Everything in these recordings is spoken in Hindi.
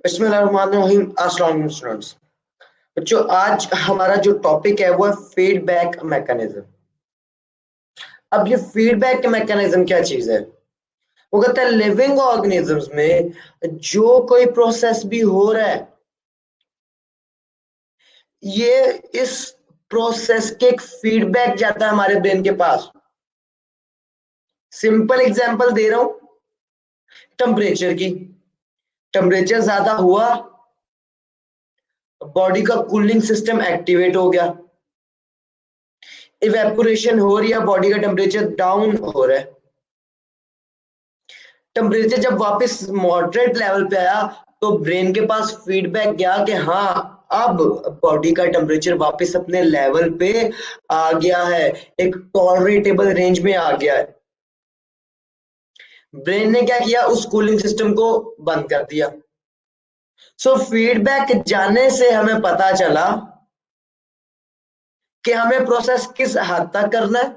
बिस्मिल्लाहिर्रहमानिर्रहीम। अस्सलाम वालेकुम स्टूडेंट्स। बच्चों, आज हमारा जो टॉपिक है वो है फीडबैक मैकेनिज्म। अब ये फीडबैक मैकेनिज्म क्या चीज है? वो कहता है लिविंग ऑर्गेनिजम्स में जो कोई प्रोसेस भी हो रहा है, ये इस प्रोसेस के एक फीडबैक जाता है हमारे ब्रेन के पास। सिंपल एग्जांपल दे रहा हूं, टेम्परेचर की। टेम्परेचर ज्यादा हुआ, बॉडी का कूलिंग सिस्टम एक्टिवेट हो गया, इवेपोरेशन हो रही है, बॉडी का टेम्परेचर डाउन हो रहा है। टेम्परेचर जब वापस मॉडरेट लेवल पे आया तो ब्रेन के पास फीडबैक गया कि हाँ, अब बॉडी का टेम्परेचर वापस अपने लेवल पे आ गया है, एक टॉलरेटेबल रेंज में आ गया है। ब्रेन ने क्या किया, उस कूलिंग सिस्टम को बंद कर दिया। सो फीडबैक जाने से हमें पता चला कि हमें प्रोसेस किस हद तक करना है,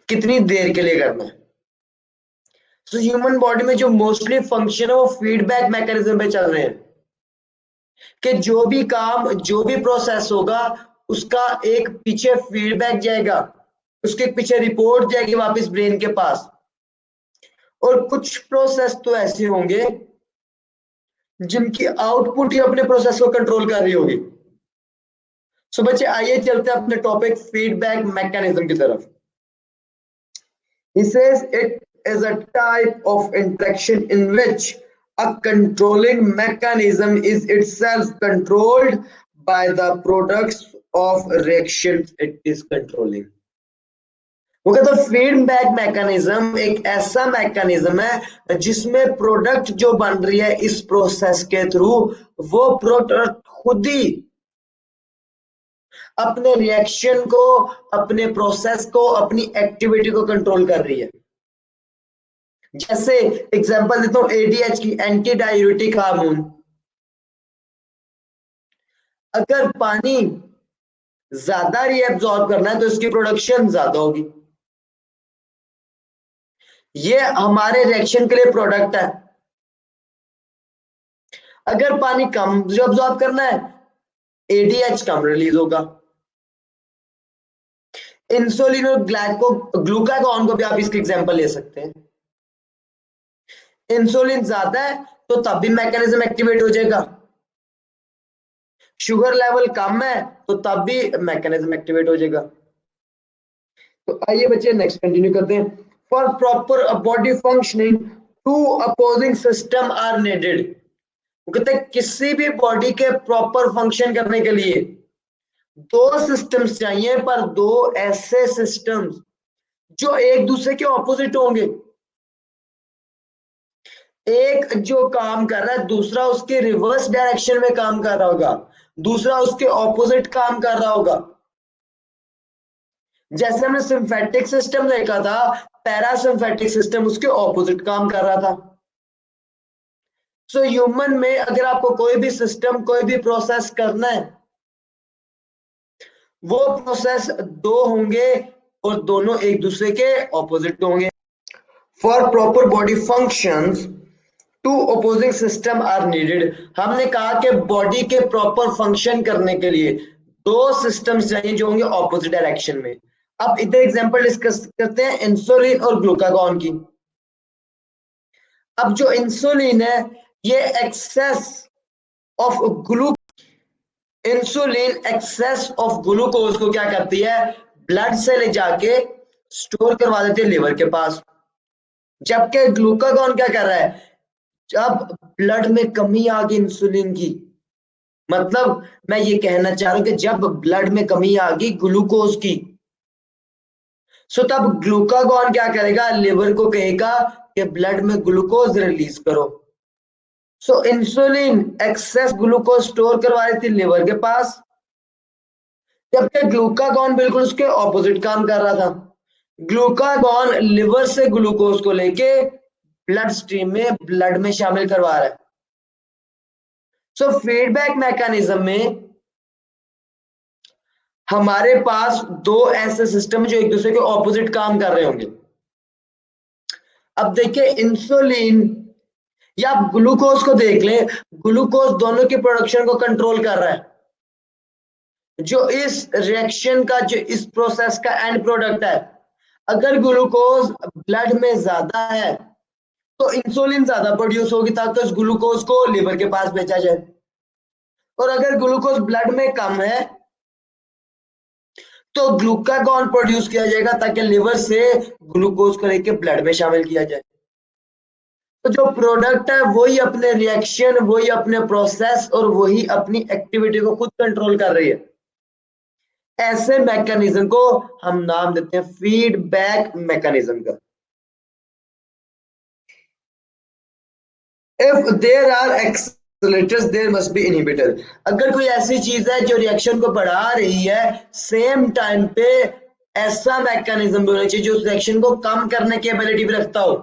कितनी देर के लिए करना है। सो ह्यूमन बॉडी में जो मोस्टली फंक्शन है वो फीडबैक मैकेनिज्म पे चल रहे हैं कि जो भी काम, जो भी प्रोसेस होगा, उसका एक पीछे फीडबैक जाएगा, उसके पीछे रिपोर्ट जाएगी वापस ब्रेन के पास। और कुछ प्रोसेस तो ऐसे होंगे जिनकी आउटपुट ही अपने प्रोसेस को कंट्रोल कर रही होगी। सो बच्चे, आइए चलते हैं अपने टॉपिक फीडबैक मैकेनिज्म की तरफ। He says it is a type of interaction in which a controlling mechanism is itself controlled by the products of reactions it is controlling. वो कहता है फीडबैक मैकेनिज्म एक ऐसा मैकेनिज्म है जिसमें प्रोडक्ट जो बन रही है इस प्रोसेस के थ्रू, वो प्रोडक्ट खुद ही अपने रिएक्शन को, अपने प्रोसेस को, अपनी एक्टिविटी को कंट्रोल कर रही है। जैसे एग्जांपल देता हूं एडीएच की, एंटी डायूरेटिक हार्मोन। अगर पानी ज्यादा रीएब्सॉर्ब करना है तो इसकी प्रोडक्शन ज्यादा होगी। ये हमारे रिएक्शन के लिए प्रोडक्ट है। अगर पानी कम एब्सॉर्ब करना है, एडीएच कम रिलीज होगा। इंसुलिन और ग्लूकागॉन को भी आप इसके एग्जांपल ले सकते हैं। इंसुलिन ज्यादा है तो तब भी मैकेनिज्म एक्टिवेट हो जाएगा, शुगर लेवल कम है तो तब भी मैकेनिज्म एक्टिवेट हो जाएगा। तो आइए बच्चे नेक्स्ट कंटिन्यू करते हैं। For proper body functioning two opposing system are needed. वो कहते हैं किसी भी बॉडी के प्रॉपर फंक्शन करने के लिए दो सिस्टम्स चाहिए, पर दो ऐसे सिस्टम्स जो एक दूसरे के ऑपोजिट होंगे। एक जो काम कर रहा है, दूसरा उसके रिवर्स डायरेक्शन में काम कर रहा होगा, दूसरा उसके ऑपोजिट काम कर रहा होगा। जैसे हमने सिंथेटिक सिस्टम देखा था, पैरासिम्फेटिक सिस्टम उसके ऑपोजिट काम कर रहा था। सो ह्यूमन में अगर आपको कोई भी सिस्टम, कोई भी प्रोसेस करना है, वो प्रोसेस दो होंगे और दोनों एक दूसरे के ऑपोजिट होंगे। For proper body functions two opposing system are needed. हमने कहा कि बॉडी के प्रॉपर फंक्शन करने के लिए दो सिस्टम्स चाहिए जो होंगे ऑपोजिट डायरेक्शन में। अब इधर एग्जांपल डिस्कस करते हैं इंसुलिन और ग्लूकागॉन की। अब जो इंसुलिन है, ये एक्सेस ऑफ ग्लू इंसुलिन एक्सेस ऑफ ग्लूकोज को क्या करती है, ब्लड से ले जाके स्टोर करवा देती है लिवर के पास। जबकि ग्लूकागॉन क्या कर रहा है, जब ब्लड में कमी आ गई इंसुलिन की, मतलब मैं ये कहना चाह रहा हूं कि जब ब्लड में कमी आ गई ग्लूकोज की, सो तब ग्लूकागॉन क्या करेगा, लिवर को कहेगा कि ब्लड में ग्लूकोज रिलीज करो। सो इंसुलिन एक्सेस ग्लूकोज स्टोर करवा रही थी लिवर के पास, जबकि ग्लूकागॉन बिल्कुल उसके ऑपोजिट काम कर रहा था। ग्लूकागॉन लिवर से ग्लूकोज को लेके ब्लड स्ट्रीम में, ब्लड में शामिल करवा रहा है। सो फीडबैक मैकेनिज्म में हमारे पास दो ऐसे सिस्टम जो एक दूसरे के ऑपोजिट काम कर रहे होंगे। अब देखिए इंसुलिन या आप ग्लूकोज को देख लें, ग्लूकोज दोनों की प्रोडक्शन को कंट्रोल कर रहा है। जो इस रिएक्शन का, जो इस प्रोसेस का एंड प्रोडक्ट है, अगर ग्लूकोज ब्लड में ज्यादा है तो इंसुलिन ज्यादा प्रोड्यूस होगी ताकि उस ग्लूकोज को लिवर के पास भेजा जाए, और अगर ग्लूकोज ब्लड में कम है तो ग्लूकागॉन प्रोड्यूस किया जाएगा ताकि लिवर से ग्लूकोज को लेकर ब्लड में शामिल किया जाए। तो जो प्रोडक्ट है वही अपने रिएक्शन, वही अपने प्रोसेस और वही अपनी एक्टिविटी को खुद कंट्रोल कर रही है। ऐसे मैकेनिज्म को हम नाम देते हैं फीडबैक मैकेनिज्म का। If there are accelerators there must be inhibitor. अगर कोई ऐसी चीज है जो रिएक्शन को बढ़ा रही है, सेम टाइम पे ऐसा मैकेनिज्म भी होना चाहिए जो उस रिएक्शन को कम करने की एबिलिटी भी रखता हो।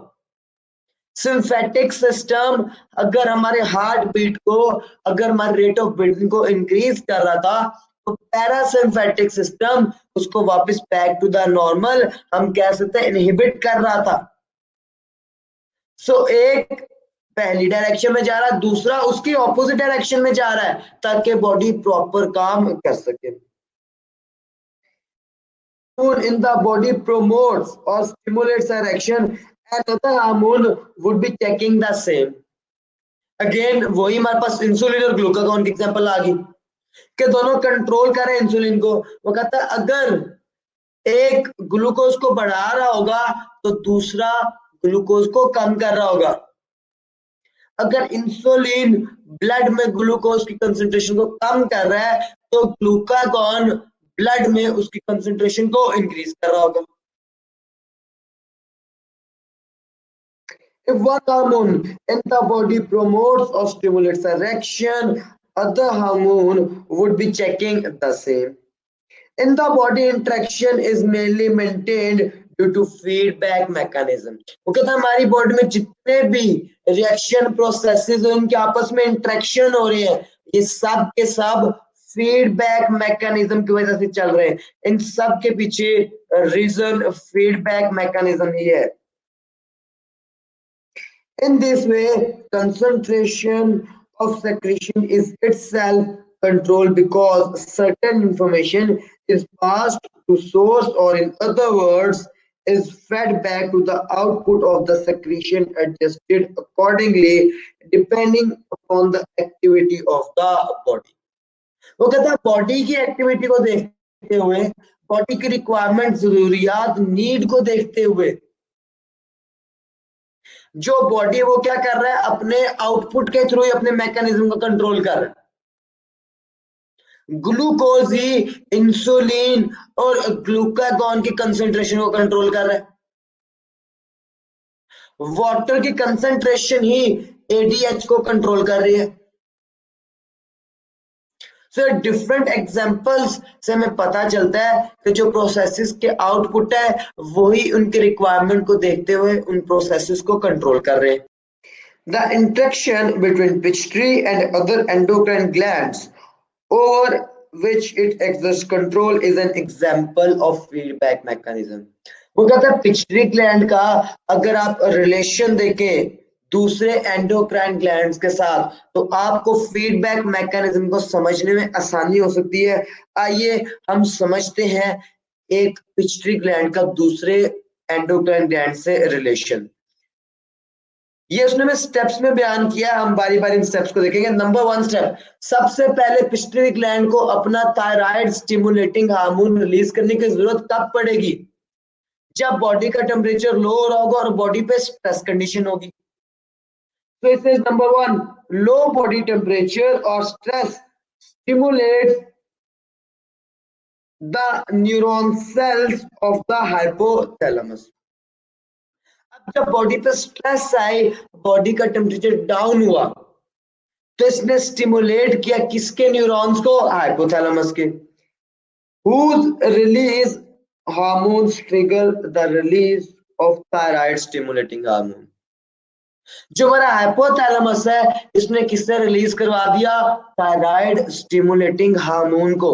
सिंथेटिक सिस्टम अगर हमारे हार्ट बीट को, अगर हमारे रेट ऑफ ब्रीथिंग को इंक्रीज कर रहा था, तो पैरासिम्फेटिक सिस्टम उसको वापस बैक टू द नॉर्मल, हम कह सकते हैं इनहिबिट कर रहा था। सो एक पहली डायरेक्शन में जा रहा है, दूसरा उसकी ऑपोजिट डायरेक्शन में जा रहा है ताकि बॉडी प्रॉपर काम कर सके। In the body promotes or stimulates erection, another hormone would be checking the same. Again वही हमारे पास इंसुलिन और ग्लूकागॉन की एग्जांपल आ गई कि दोनों कंट्रोल करें इंसुलिन को। वो कहता है अगर एक ग्लूकोज को बढ़ा रहा होगा तो दूसरा ग्लूकोज को कम कर रहा होगा। अगर इंसुलिन ब्लड में ग्लूकोज की कंसंट्रेशन को कम कर रहा है तो ग्लूकागॉन ब्लड में उसकी कंसंट्रेशन को इंक्रीज कर रहा होगा। If one hormone in the body promotes or stimulates erection, other hormone would be checking the same. In the body, interaction is mainly maintained due to feedback mechanism. वो कहता है हमारी बॉडी में जितने भी रिएक्शन प्रोसेसेस हैं उनके आपस में इंटरेक्शन हो रही है, ये सब के सब फीडबैक मैकेनिज्म की वजह से चल रहे हैं। इन सब के पीछे रीजन फीडबैक मैकेनिज्म ही है। In this way, concentration of secretion is itself controlled because certain information is passed to source, or in other words, is fed back to the output of the secretion, adjusted accordingly depending upon the activity of the body. वो कहता है बॉडी की एक्टिविटी को देखते हुए, बॉडी की रिक्वायरमेंट, जरूरियात, नीड को देखते हुए जो बॉडी वो क्या कर रहा है, अपने आउटपुट के थ्रू ही अपने मैकेनिज्म को कंट्रोल कर रहा है। ग्लूकोज ही इंसुलिन और ग्लूकागॉन की कंसंट्रेशन को कंट्रोल कर रहा है। वाटर की कंसंट्रेशन ही एडीएच को कंट्रोल कर रही है। सो डिफरेंट एग्जांपल्स से हमें पता चलता है कि जो प्रोसेसेस के आउटपुट है वही उनके रिक्वायरमेंट को देखते हुए उन प्रोसेसेस को कंट्रोल कर रहे हैं। The interaction between pituitary and other endocrine glands over which it exerts control is an example of feedback mechanism. वो कहता है पिट्यूटरी ग्लैंड का अगर आप रिलेशन देखें दूसरे एंडोक्राइन ग्लैंड्स के साथ तो आपको फीडबैक मैकेनिज्म को समझने में आसानी हो सकती है। आइए हम समझते हैं एक पिट्यूटरी ग्लैंड का दूसरे एंडोक्राइन ग्लैंड से रिलेशन। ये उसने में स्टेप्स में बयान किया, हम बारी बारी इन स्टेप्स को देखेंगे। नंबर 1 स्टेप, सबसे पहले पिट्यूटरी ग्लैंड को अपना थायराइड स्टिमुलेटिंग हार्मोन रिलीज करने की जरूरत कब पड़ेगी? जब बॉडी का टेम्परेचर लो हो रहा होगा और बॉडी पे स्ट्रेस कंडीशन होगी। तो इसे नंबर 1, लो बॉडी टेम्परेचर और stress stimulates the neuron cells of the hypothalamus. जब बॉडी पे स्ट्रेस आए, बॉडी का टेम्परेचर डाउन हुआ, तो इसने स्टिमुलेट किया किसके न्यूरॉन्स को? हाइपोथैलेमस के। whose release hormones trigger the release of thyroid stimulating hormone। जो हमारा हाइपोथैलेमस है इसने किससे रिलीज करवा दिया? थायराइड स्टिमुलेटिंग हार्मोन को।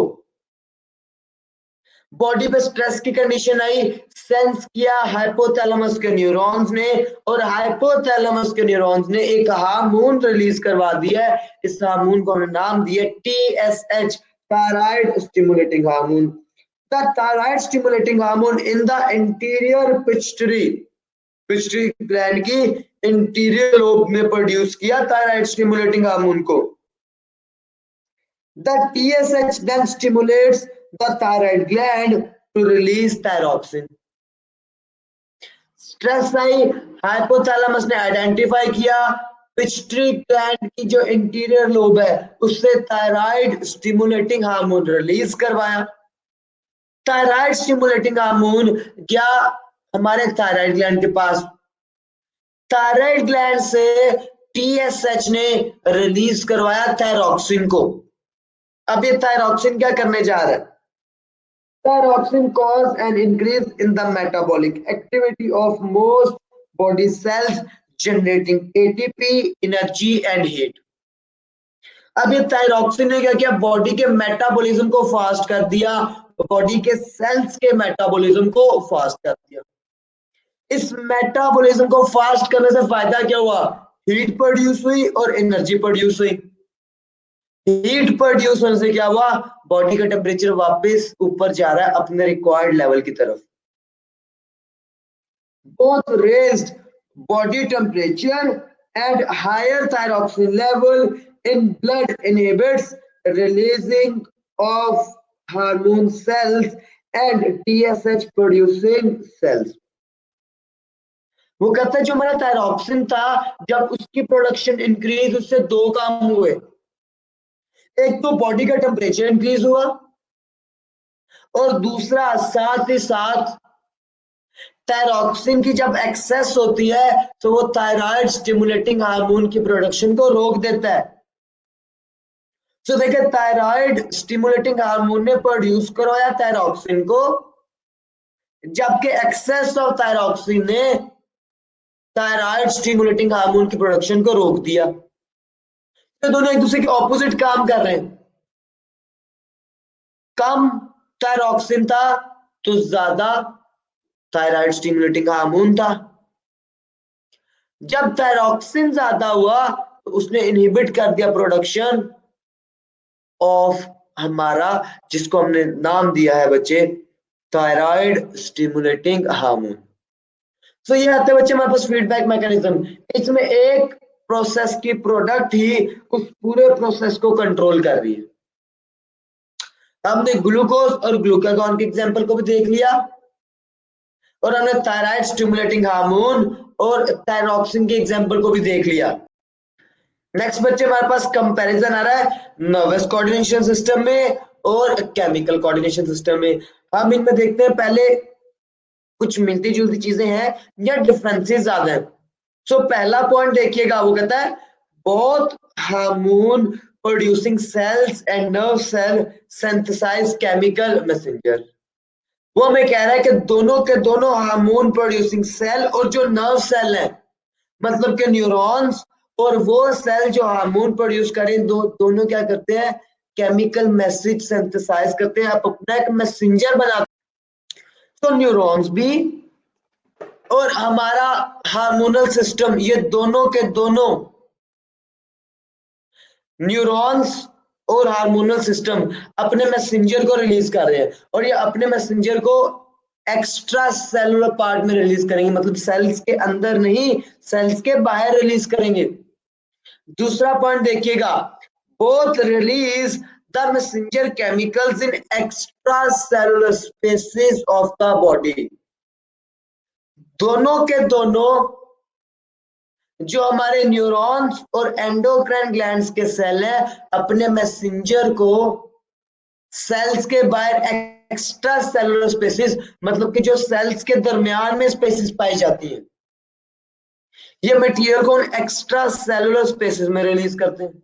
बॉडी पे स्ट्रेस की कंडीशन आई, सेंस किया हाइपोथैलेमस के न्यूरॉन्स ने, और हाइपोथैलेमस के न्यूरॉन्स ने एक हार्मोन रिलीज करवा दिया है। इस हार्मोन को हमने नाम दिया TSH, thyroid stimulating hormone. The thyroid stimulating hormone in the interior pituitary, pituitary gland की इंटीरियर लोब में प्रोड्यूस किया थायराइड स्टिमुलेटिंग हार्मोन को। The TSH then stimulates the thyroid gland to release thyroxine. Stress I, hypothalamus ने आइडेंटिफाई किया पिट्यूटरी ग्लैंड की जो इंटीरियर लोब है उससे थायराइड स्टिमुलेटिंग हार्मोन रिलीज करवाया। थायराइड स्टिमुलेटिंग हार्मोन गया हमारे थायराइड ग्लैंड के पास, थायराइड ग्लैंड से TSH ने रिलीज करवाया थायरॉक्सिन को। अब ये थायरॉक्सिन क्या करने जा रहा है? Thyroxine cause an increase in the metabolic activity of most body cells, generating ATP, energy and heat. अब ये थायरॉक्सिन ने क्या किया? बॉडी के मेटाबॉलिज्म को फास्ट कर दिया, बॉडी के सेल्स के मेटाबॉलिज्म को फास्ट कर दिया। इस मेटाबॉलिज्म को फास्ट करने से फायदा क्या हुआ? हीट प्रोड्यूस हुई और एनर्जी प्रोड्यूस हुई। हीट प्रोड्यूस होने से क्या हुआ? बॉडी का टेम्परेचर वापस ऊपर जा रहा है अपने रिक्वायर्ड लेवल की तरफ। Both raised body temperature and higher thyroxine level in blood inhibits releasing of hormone cells and TSH producing cells. वो कहता है जो हमारा थायरॉक्सिन था जब उसकी प्रोडक्शन इंक्रीज, उससे दो काम हुए। एक तो बॉडी का टेम्परेचर इंक्रीज हुआ और दूसरा साथ ही साथ थायरॉक्सिन की जब एक्सेस होती है तो वो थायराइड स्टिमुलेटिंग हार्मोन की प्रोडक्शन को रोक देता है। तो देखिए थायराइड स्टिमुलेटिंग हार्मोन ने प्रोड्यूस करवाया थायरॉक्सिन को, जबकि एक्सेस ऑफ थायरॉक्सिन ने थायराइड स्टिमुलेटिंग हार्मोन की प्रोडक्शन को रोक दिया। तो दोनों एक दूसरे के ऑपोजिट काम कर रहे हैं। कम थायरॉक्सिन था तो ज्यादा थायराइड स्टिमुलेटिंग हार्मोन था। जब थायरॉक्सिन ज्यादा हुआ तो उसने इनहिबिट कर दिया प्रोडक्शन ऑफ हमारा, जिसको हमने नाम दिया है बच्चे थायराइड स्टिमुलेटिंग हार्मोन। तो ये आते बच्चे हमारे पास फीडबैक मैकेनिज्म। इसमें एक प्रोसेस की प्रोडक्ट ही उस पूरे प्रोसेस को कंट्रोल कर रही है। हमने ग्लूकोज और ग्लूकागॉन के एग्जांपल को भी देख लिया और हमने थायराइड स्टिमुलेटिंग हार्मोन और थायरॉक्सिन के एग्जांपल को भी देख लिया। नेक्स्ट बच्चे हमारे पास कंपैरिजन आ रहा है नर्वस कोऑर्डिनेशन सिस्टम में और केमिकल कोऑर्डिनेशन सिस्टम में। हम इनमें देखते हैं पहले कुछ मिलती जुलती चीजें हैं या डिफरेंसेस ज्यादा है। सो पहला पॉइंट देखिएगा, वो कहता है both hormone producing cells and nerve cell synthesise chemical messenger. वो हमें कह रहा है कि दोनों के दोनों हार्मोन प्रोड्यूसिंग सेल और जो नर्व सेल है मतलब के न्यूरॉन्स और वो सेल जो हार्मोन प्रोड्यूस करें दोनों क्या करते हैं? केमिकल मैसेज सिंथेसाइज करते हैं, अपना एक मैसेंजर बनाते हैं। तो न्यूरॉन्स भी और हमारा हार्मोनल सिस्टम, ये दोनों के दोनों न्यूरॉन्स और हार्मोनल सिस्टम अपने मैसेंजर को रिलीज कर रहे हैं और ये अपने मैसेंजर को एक्स्ट्रा सेलुलर पार्ट में रिलीज करेंगे, मतलब सेल्स के अंदर नहीं, सेल्स के बाहर रिलीज करेंगे। दूसरा पॉइंट देखिएगा, both release the messenger chemicals in extra cellular spaces of the body. दोनों के दोनों जो हमारे न्यूरॉन्स और एंडोक्राइन ग्लैंड्स के सेल है अपने मैसेंजर को सेल्स के बाहर एक्स्ट्रा सेलुलर स्पेसेस, मतलब कि जो सेल्स के दरमियान में स्पेसेस पाई जाती है, ये मटेरियल को एक्स्ट्रा सेलुलर स्पेसेस में रिलीज करते हैं।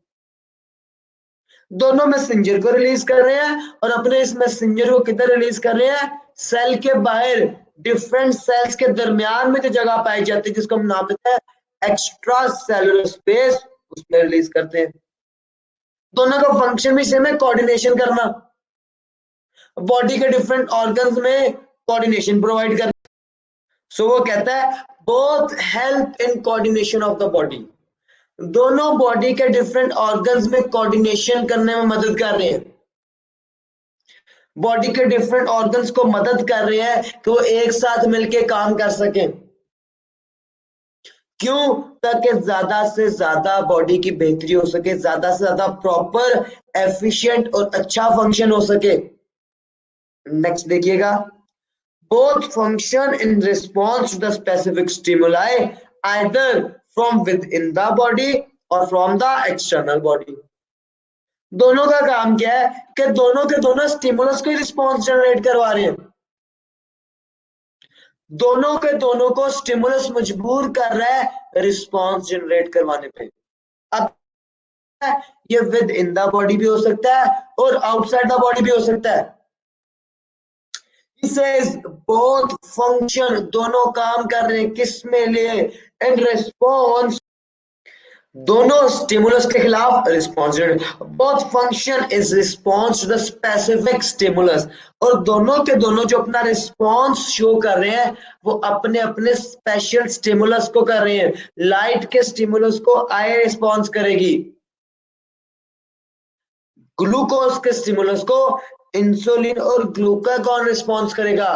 दोनों मैसेंजर को रिलीज कर रहे हैं और अपने इस मैसेंजर को किधर रिलीज कर रहे हैं? सेल के बाहर, डिफरेंट सेल्स के दरमियान में जो जगह पाई जाती है जिसको हम नाम देते हैं एक्स्ट्रा सेलुलर स्पेस, उसमें रिलीज करते हैं। दोनों का फंक्शन भी सेम है, कोऑर्डिनेशन करना। बॉडी के डिफरेंट ऑर्गन्स में कोऑर्डिनेशन प्रोवाइड कर। सो वो कहता है both help in coordination of the body, दोनों बॉडी के डिफरेंट ऑर्गन्स में कोऑर्डिनेशन करने में मदद कर रहे हैं, बॉडी के डिफरेंट ऑर्गन्स को मदद कर रहे हैं कि वो एक साथ मिलके काम कर सकें। क्यों? ताकि ज्यादा से ज्यादा बॉडी की बेहतरी हो सके, ज्यादा से ज्यादा प्रॉपर एफिशिएंट और अच्छा फंक्शन हो सके। नेक्स्ट देखिएगा, both function in response to the specific stimuli either from within the body or from the external body। दोनों का काम क्या है कि दोनों के दोनों स्टिमुलस को रिस्पॉन्स जनरेट करवा रहे हैं, दोनों के दोनों को स्टिमुलस मजबूर कर रहा है रिस्पॉन्स जनरेट करवाने पे। अब ये विद इन द बॉडी भी हो सकता है और आउटसाइड द बॉडी भी हो सकता है। He says both function, दोनों काम कर रहे हैं किस में लिए, इन रिस्पॉन्स, दोनों स्टिमुलस के खिलाफ response. Both function is response to the specific stimulus, और दोनों के दोनों जो अपना रिस्पॉन्स शो कर रहे हैं वो अपने अपने स्पेशल स्टिमुलस को कर रहे हैं। लाइट के स्टिमुलस को आई रिस्पॉन्स करेगी, ग्लूकोज के स्टिमुलस को इंसुलिन और ग्लूकागॉन रिस्पॉन्स करेगा,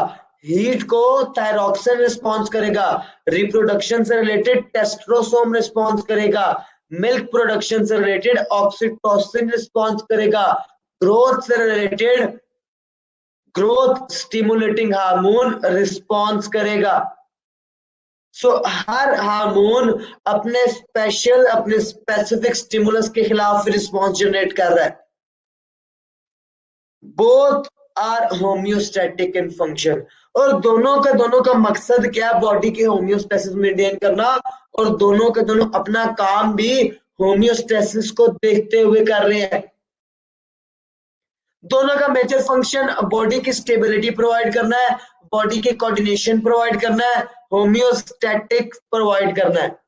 हीट को थायरॉक्सिन रिस्पॉन्स करेगा, रिप्रोडक्शन से रिलेटेड टेस्टोस्टेरोन रिस्पॉन्स करेगा, मिल्क प्रोडक्शन से रिलेटेड ऑक्सीटोसिन रिस्पॉन्स करेगा, ग्रोथ से related growth stimulating hormone response करेगा। सो हर हार्मोन अपने स्पेसिफिक स्टिमुलस के खिलाफ रिस्पॉन्स जनरेट कर रहा है। Both are homeostatic in function, और दोनों का मकसद क्या, बॉडी के होम्योस्टेसिस मेंटेन करना, और दोनों के दोनों अपना काम भी होम्योस्टेसिस को देखते हुए कर रहे हैं। दोनों का मेजर फंक्शन बॉडी की स्टेबिलिटी प्रोवाइड करना है, बॉडी के कोऑर्डिनेशन प्रोवाइड करना है, होम्योस्टैटिक प्रोवाइड करना है।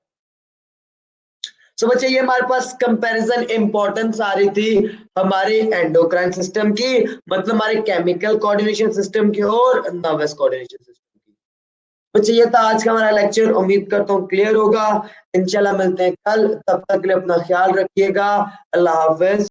सो बच्चे ये हमारे पास कंपैरिजन इंपॉर्टेंस आ रही थी हमारे एंडोक्राइन सिस्टम की, मतलब हमारे केमिकल कोऑर्डिनेशन सिस्टम की और नर्वस कोऑर्डिनेशन सिस्टम की। बच्चे ये था आज का हमारा लेक्चर, उम्मीद करता हूँ क्लियर होगा। इंशाल्लाह मिलते हैं कल, तब तक के लिए अपना ख्याल रखिएगा। अल्लाह हाफिज।